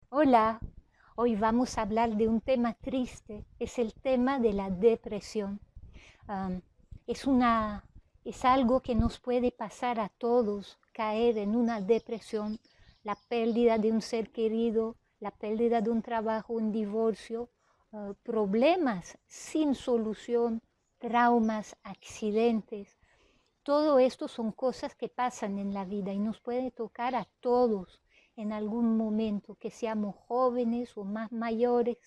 Hola, hoy vamos a hablar de un tema triste, es el tema de la depresión. Am, es una, es algo que nos puede pasar a todos, caer en una depresión, la pérdida de un ser querido, la pérdida de un trabajo, un divorcio, problemas sin solución, traumas, accidentes. Todo esto son cosas que pasan en la vida y nos puede tocar a todos en algún momento, que seamos jóvenes o más mayores,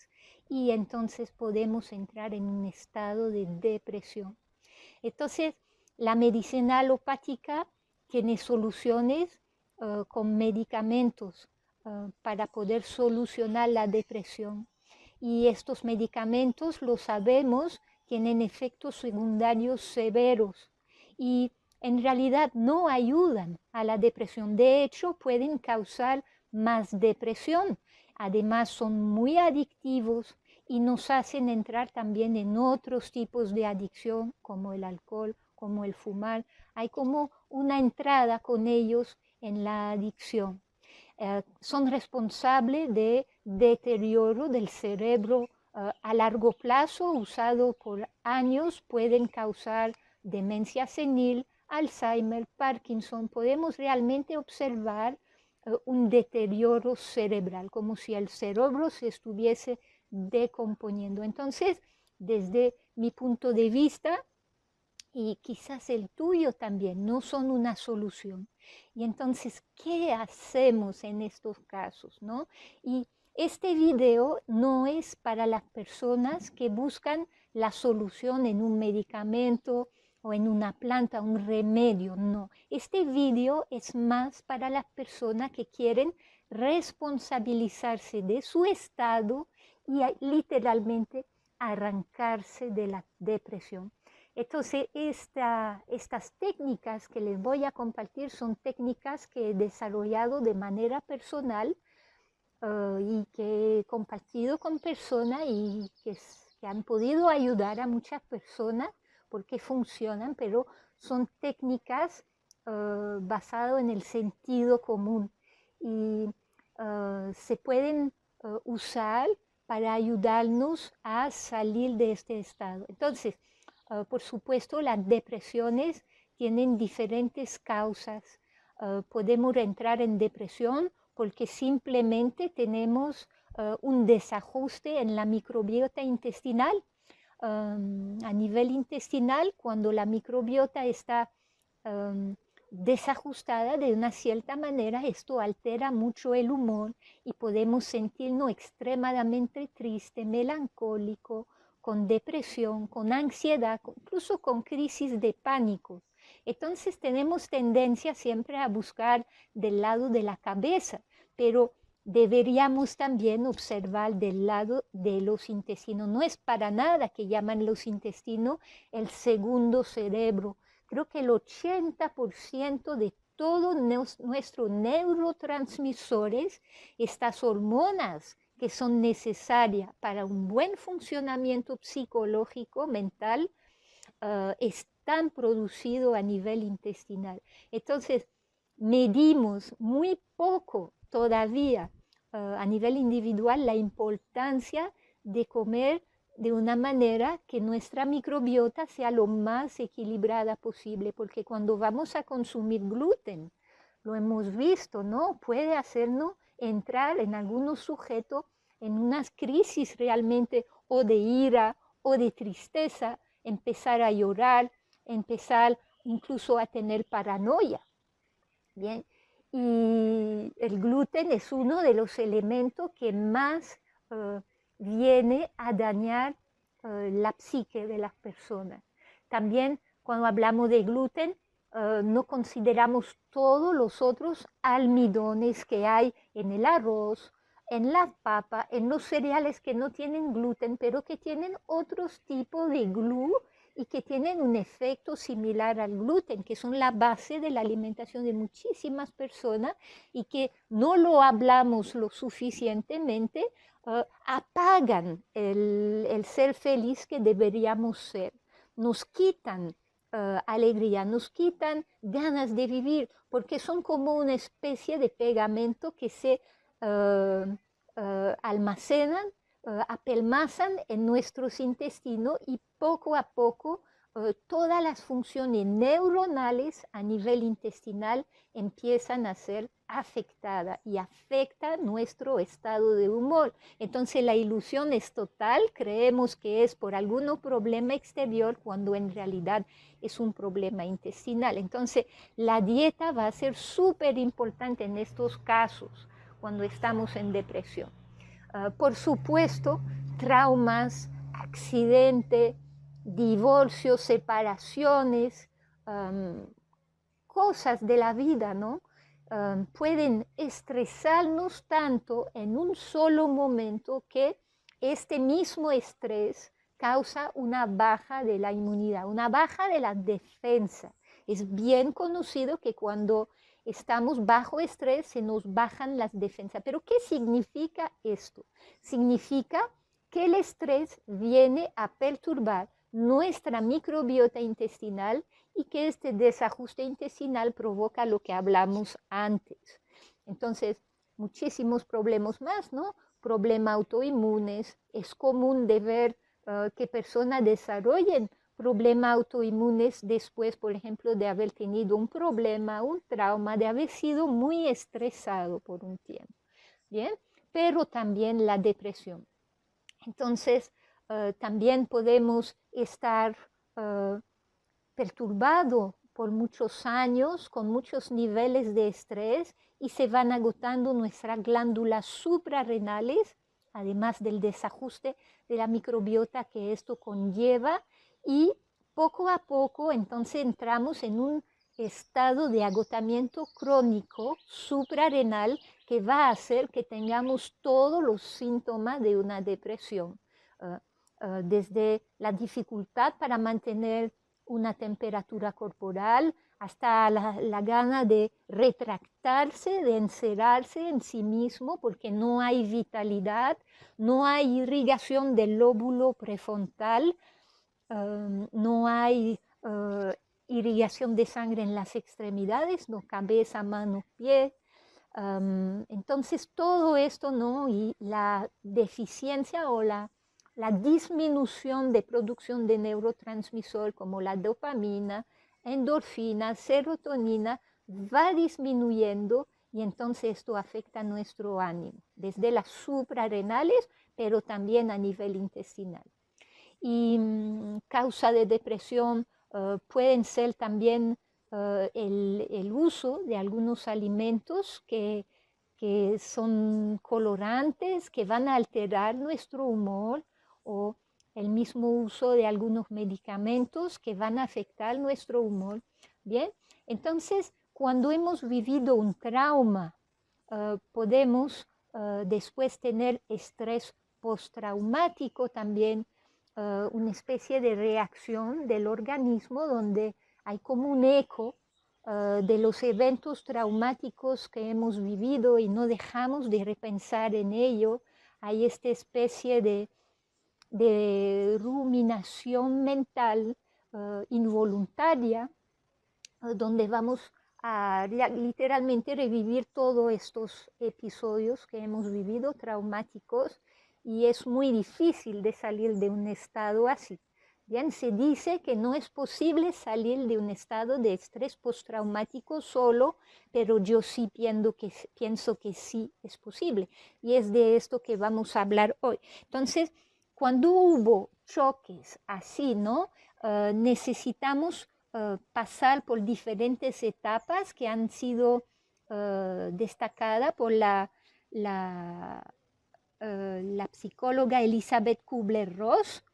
y entonces podemos entrar en un estado de depresión. Entonces, la medicina alopática tiene soluciones con medicamentos para poder solucionar la depresión. Y estos medicamentos, lo sabemos, tienen efectos secundarios severos y en realidad no ayudan a la depresión. De hecho, pueden causar más depresión. Además, son muy adictivos y nos hacen entrar también en otros tipos de adicción, como el alcohol, como el fumar. Hay como una entrada con ellos en la adicción. Son responsables de deterioro del cerebro a largo plazo, usado por años, pueden causar demencia senil, Alzheimer, Parkinson. Podemos realmente observar un deterioro cerebral, como si el cerebro se estuviese decomponiendo. Entonces, desde mi punto de vista, y quizás el tuyo también, no son una solución. Y entonces, ¿qué hacemos en estos casos, no? Y este video no es para las personas que buscan la solución en un medicamento o en una planta, un remedio, no. Este video es más para las personas que quieren responsabilizarse de su estado y literalmente arrancarse de la depresión. Entonces, estas técnicas que les voy a compartir son técnicas que he desarrollado de manera personal y que he compartido con personas y que han podido ayudar a muchas personas porque funcionan, pero son técnicas basadas en el sentido común y se pueden usar para ayudarnos a salir de este estado. Entonces, por supuesto, las depresiones tienen diferentes causas. Podemos entrar en depresión porque simplemente tenemos un desajuste en la microbiota intestinal. A nivel intestinal, cuando la microbiota está um, desajustada de una cierta manera, esto altera mucho el humor y podemos sentirnos extremadamente triste, melancólico, con depresión, con ansiedad, incluso con crisis de pánico. Entonces tenemos tendencia siempre a buscar del lado de la cabeza, pero deberíamos también observar del lado de los intestinos. No es para nada que llaman los intestinos el segundo cerebro. Creo que el 80% de todos nuestros neurotransmisores, estas hormonas que son necesarias para un buen funcionamiento psicológico, mental, están producidos a nivel intestinal. Entonces, medimos muy poco todavía a nivel individual la importancia de comer de una manera que nuestra microbiota sea lo más equilibrada posible, porque cuando vamos a consumir gluten, lo hemos visto, ¿no? Puede hacernos entrar en algunos sujetos en unas crisis realmente o de ira o de tristeza, empezar a llorar, empezar incluso a tener paranoia. Bien, y el gluten es uno de los elementos que más viene a dañar la psique de las personas. También cuando hablamos de gluten, no consideramos todos los otros almidones que hay en el arroz, en la papa, en los cereales que no tienen gluten, pero que tienen otros tipos de glú y que tienen un efecto similar al gluten, que son la base de la alimentación de muchísimas personas y que no lo hablamos lo suficientemente, apagan el ser feliz que deberíamos ser. Nos quitan alegría, nos quitan ganas de vivir, porque son como una especie de pegamento que se almacenan, apelmazan en nuestros intestinos y poco a poco todas las funciones neuronales a nivel intestinal empiezan a ser afectadas y afecta nuestro estado de humor. Entonces la ilusión es total, creemos que es por algún problema exterior cuando en realidad es un problema intestinal. Entonces la dieta va a ser súper importante en estos casos cuando estamos en depresión. Por supuesto, traumas, accidentes, divorcios, separaciones, cosas de la vida, ¿no? Pueden estresarnos tanto en un solo momento que este mismo estrés causa una baja de la inmunidad, una baja de la defensa. Es bien conocido que cuando estamos bajo estrés se nos bajan las defensas. ¿Pero qué significa esto? Significa que el estrés viene a perturbar nuestra microbiota intestinal y que este desajuste intestinal provoca lo que hablamos antes. Entonces, muchísimos problemas más, ¿no? Problemas autoinmunes. Es común de ver que personas desarrollen problemas autoinmunes después, por ejemplo, de haber tenido un problema, un trauma, de haber sido muy estresado por un tiempo. Bien, pero también la depresión. Entonces, también podemos estar perturbados por muchos años, con muchos niveles de estrés, y se van agotando nuestras glándulas suprarrenales, además del desajuste de la microbiota que esto conlleva, y poco a poco entonces entramos en un estado de agotamiento crónico suprarrenal que va a hacer que tengamos todos los síntomas de una depresión, desde la dificultad para mantener una temperatura corporal hasta la gana de retractarse, de encerrarse en sí mismo, porque no hay vitalidad, no hay irrigación del lóbulo prefrontal, no hay irrigación de sangre en las extremidades, no cabeza, mano, pie. Entonces todo esto, ¿no? Y la deficiencia o la disminución de producción de neurotransmisor como la dopamina, endorfina, serotonina, va disminuyendo y entonces esto afecta nuestro ánimo, desde las suprarrenales, pero también a nivel intestinal. Y causa de depresión pueden ser también el uso de algunos alimentos que son colorantes, que van a alterar nuestro humor, o el mismo uso de algunos medicamentos que van a afectar nuestro humor. Bien, entonces cuando hemos vivido un trauma, podemos después tener estrés postraumático también, una especie de reacción del organismo donde hay como un eco de los eventos traumáticos que hemos vivido y no dejamos de repensar en ello. Hay esta especie de ruminación mental involuntaria, donde vamos a literalmente revivir todos estos episodios que hemos vivido traumáticos, y es muy difícil de salir de un estado así. Bien, se dice que no es posible salir de un estado de estrés postraumático solo, pero yo sí pienso que sí es posible, y es de esto que vamos a hablar hoy. Entonces, cuando hubo choques así, ¿no? Necesitamos pasar por diferentes etapas que han sido destacadas por la psicóloga Elizabeth Kubler-Ross.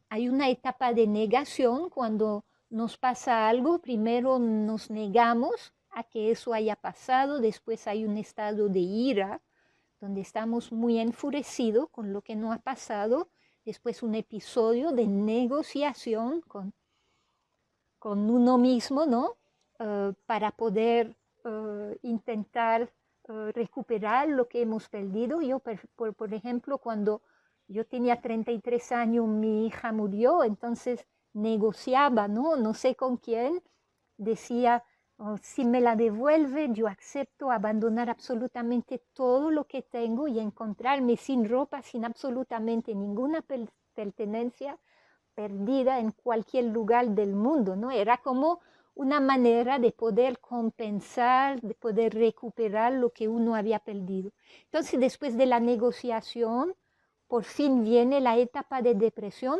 Hay una etapa de negación. Cuando nos pasa algo, primero nos negamos a que eso haya pasado, después hay un estado de ira, donde estamos muy enfurecidos con lo que no ha pasado, después un episodio de negociación con uno mismo, ¿no? Para poder intentar recuperar lo que hemos perdido. Yo, por ejemplo, cuando yo tenía 33 años, mi hija murió, entonces negociaba, ¿no? No sé con quién, decía, O si me la devuelve, yo acepto abandonar absolutamente todo lo que tengo y encontrarme sin ropa, sin absolutamente ninguna pertenencia, perdida en cualquier lugar del mundo, ¿no? Era como una manera de poder compensar, de poder recuperar lo que uno había perdido. Entonces, después de la negociación, por fin viene la etapa de depresión,